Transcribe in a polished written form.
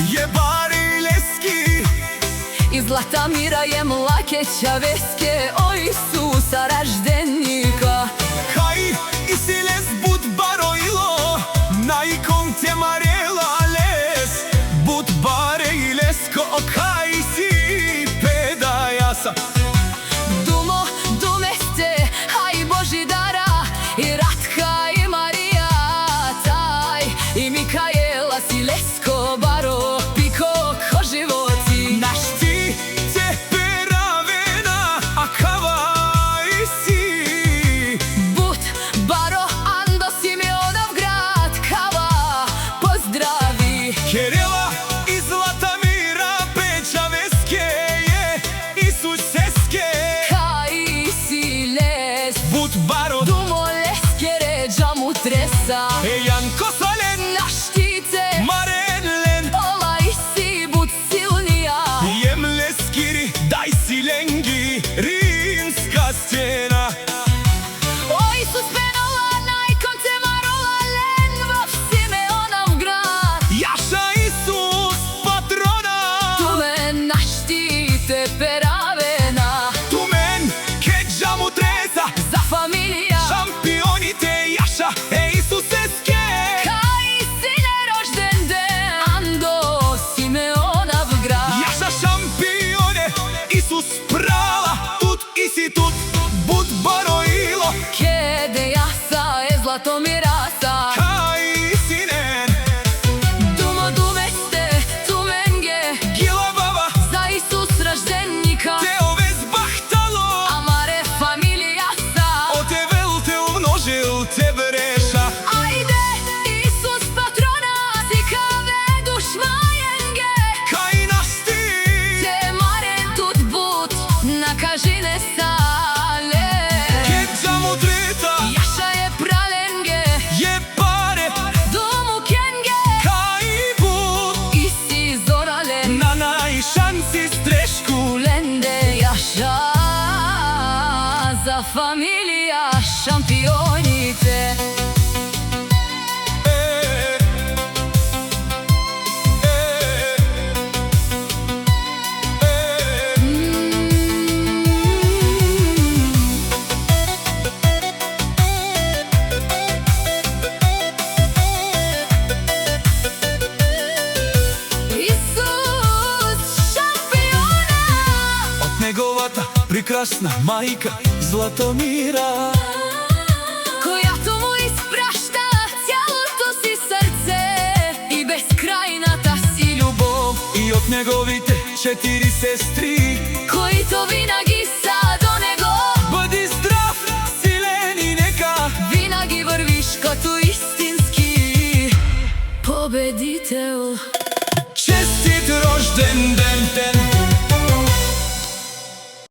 je Bare Leski. Iz Zlatamira je Mlakeća Veske, o Isusa raždenika. Kaj isiles bud Baroilo, na ikon te marela les. Bud Bare Lesko, kaj si pedajasa. Dumo, dumeste, aj Božidara, i Ratka i Marija taj, i Mikaela si Lesko Baro, piko ko životi. Naš ti te peravena, a kavaj si. But Baro, Ando Simeonov grad, kava, pozdravi. Kerela iz Zlatamira, Peća Veske je Isus Seske. Kaj si les, Bud Baro, dumo Leske ređa mu tresa. Janko Solen, Naštite, Marenlen, ola i si bud silnija. jem Leskiri, daj si lengi, rimska stjena. O Isus penola, najkon te marola, len v Simeonov grad. Jaša Isus, patrona, Tu me naštite peravena, tu men, keđa mu treza, za familija. šampioni te Jaša, Isus Seske. Kaj sine rožden den, Ando Simeonov grad. Jaša šampione, Isus prava, tut i si tut, Bud Baroilo, Kede jasa je Zlatomirasa. kaj sinen, Dumo dumeste, tu menge, Gila baba, za Isus raždenika. te ovez bahtalo, Amare familijasa. o te vel te umnožil, te breša. Ajde, Isus patrona, si kave dušmajenge. Kaj naš ti, Te maren tut but, nakažine sale. keđa mu treta, Jaša je pralenge, je Bare, dumu kenge. kaj bud, I si zoralen, na najšansi strešku. Lende Jaša, za familija šampionite. Isus šampiona, От неговата прекрасна майка Златомира, която му изпраща цялото си сърце и безкрайната си любов, и от неговите 4 сестри. които винаги са до него. Бъди здрав, силен и нека Винаги вървиш като истински победител. честит рожден ден те